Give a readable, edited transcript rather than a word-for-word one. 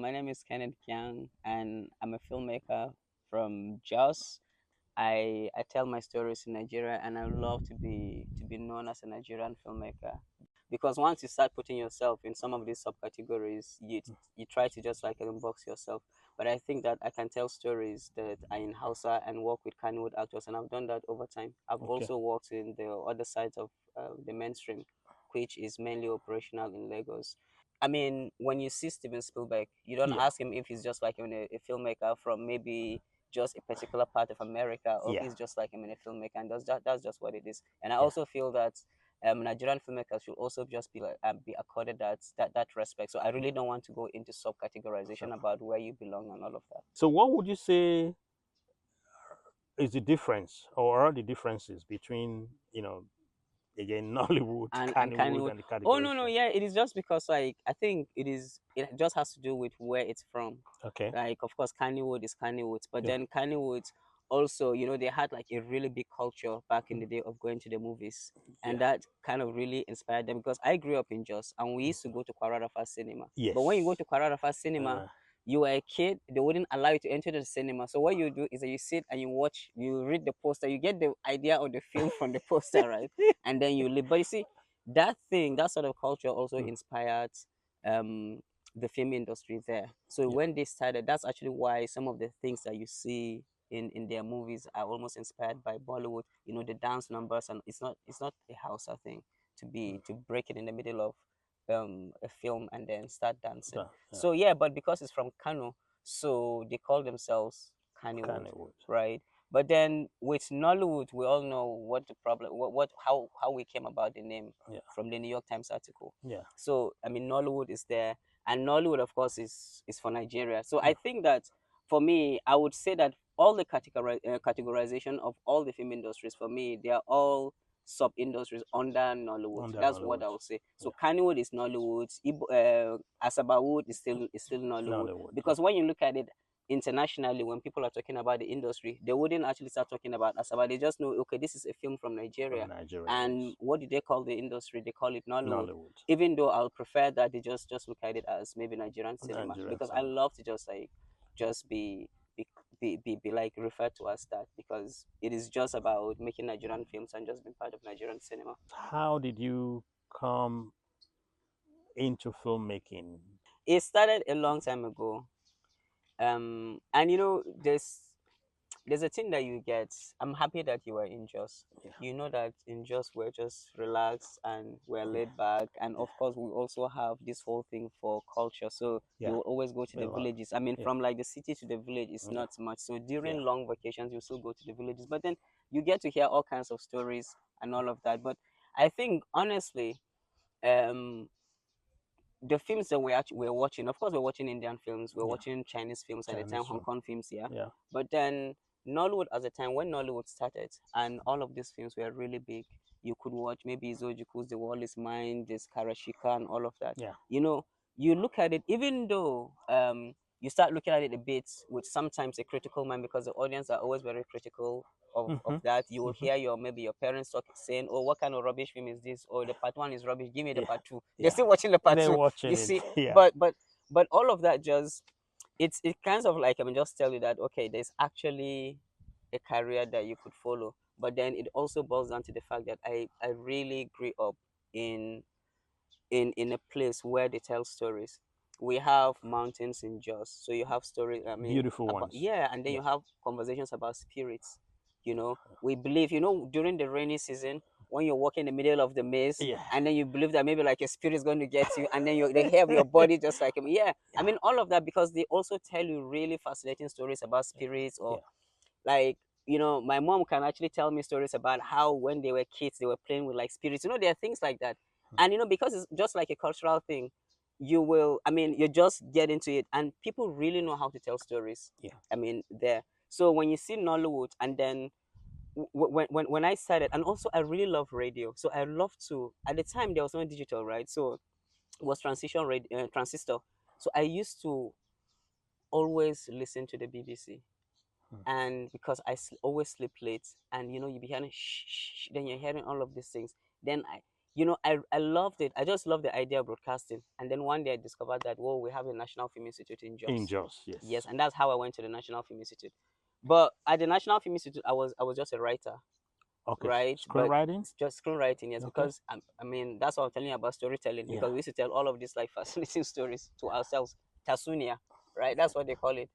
My name is Kenneth Gyang, and I'm a filmmaker from Jos. I tell my stories in Nigeria, and I would love to be known as a Nigerian filmmaker. Because once you start putting yourself in some of these subcategories, you try to just like unbox yourself. But I think that I can tell stories that are in Hausa and work with Kannywood actors, and I've done that over time. I've Okay. also worked in the other sides of the mainstream, which is mainly operational in Lagos. I mean, when you see Steven Spielberg, you don't Yeah. ask him if he's just like a filmmaker from maybe just a particular part of America, or Yeah. he's just like a filmmaker, and that's just what it is. And I Yeah. also feel that Nigerian filmmakers should also just be like be accorded that respect. So I really don't want to go into So, subcategorization about where you belong and all of that. so what would you say is the difference, or are the differences between, again, Nollywood, And Kannywood, Kannywood. and the Oh no, categorization? yeah, it is just because like I think it just has to do with where it's from. Okay. Like of course Kannywood is Kannywood, but Yeah. then Kannywood also, they had like a really big culture back in the day of going to the movies. And Yeah. that kind of really inspired them because I grew up in Jos and we used to go to Kwararafa cinema. But when you go Yes. to Kwararafa cinema, Uh, you were a kid, they wouldn't allow you to enter the cinema. So what you do is that you sit and you watch, you read the poster, you get the idea of the film from the poster, right? And then you live. But you see, that sort of culture also mm, inspired um the film industry there. So yeah. when they started, that's actually why some of the things that you see in their movies are almost inspired by Bollywood. The dance numbers, and it's not a Hausa thing to break it in the middle of a film and then start dancing. Yeah. So yeah, but because it's from Kano, so they call themselves Kannywood, Kannywood. right? But then with Nollywood, we all know what the problem, what how we came about the name Yeah. from the New York Times article. Yeah. So I mean, Nollywood is there, and Nollywood, of course, is for Nigeria. So Yeah. I think that for me, I would say that all the categorization of all the film industries for me, they are all sub industries under Nollywood. Under That's what Nollywood. I would say. So Yeah. Kannywood is Nollywood. Asabawood is still Nollywood, Nollywood. because when you look at it internationally, when people are talking about the industry, they wouldn't actually start talking about Asaba. They just know, okay, this is a film from From Nigeria. Nigeria. And Yes. what do they call the industry? They call it Nollywood. Nollywood. Even though I'll prefer that they just look at it as maybe Nigerian cinema, Nigerian because I cinema. love to just like just be like referred to as that, because it is just about making Nigerian films and just being part of Nigerian cinema. How did you come into filmmaking? It started a long time ago. And there's a thing that you get. I'm happy that you were in Jos. Yeah. You know that in Jos we're just relaxed and we're Yeah. laid back, and Yeah. of course we also have this whole thing for culture. So you Yeah. will always go to A the lot. villages. I mean, Yeah. from like the city to the village is Yeah. not much. So Yeah. during long vacations, you still go to the villages, but then you get to hear all kinds of stories and all of that. But I think honestly, um, the films that we're watching, of course, we're watching Indian films, we're Yeah. watching Chinese films at the time, Chinese Hong film. Kong films, yeah. Yeah. But then Nollywood, at the time when Nollywood started, and all of these films were really big, you could watch maybe Zojuku's The Wall Is Mine, this Karashika, and all of that. Yeah. You know, you look at it, even though you start looking at it a bit with sometimes a critical mind, because the audience are always very critical of Mm-hmm. that. You will Mm-hmm. hear maybe your parents talk saying, "Oh, what kind of rubbish film is this?" Or the part one is rubbish. Give me the Yeah. part two. They're Yeah. still watching the part They're two. watching You it. see, Yeah. but all of that just it kind of like, I mean, just tell you that okay, there's actually a career that you could follow. But then it also boils down to the fact that I really grew up in in a place where they tell stories. We have mountains in Jos, so you have stories. I mean, Beautiful about, ones. yeah, and then Yeah. you have conversations about spirits. We believe, during the rainy season when you're walking in the middle of the maze, Yeah. and then you believe that maybe like a spirit is going to get you, and then they have your body just like, yeah. I Yeah. mean, all of that because they also tell you really fascinating stories about spirits, or Yeah. like, my mom can actually tell me stories about how when they were kids they were playing with like spirits. There are things like that. And because it's just like a cultural thing, I mean, you just get into it, and people really know how to tell stories. Yeah. I mean, there. So when you see Nollywood, and then when I started, and also I really love radio, so I love to. At the time there was no digital, right? So it was transistor. So I used to always listen to the BBC, Hmm. and because I always sleep late, and you be hearing shh, shh, then you're hearing all of these things, then I loved it. I just loved the idea of broadcasting. And then one day I discovered that, whoa, we have a National Film Institute in In Jos. Jos, Yes, yes. and that's how I went to the National Film Institute. But at the National Film Institute, I was just a writer, Okay, right? But screenwriting. it's just screenwriting, yes, Okay. because I mean that's what I'm telling you about storytelling. Yeah. Because we used to tell all of these like fascinating stories to ourselves, tasunia, right? That's what they call it.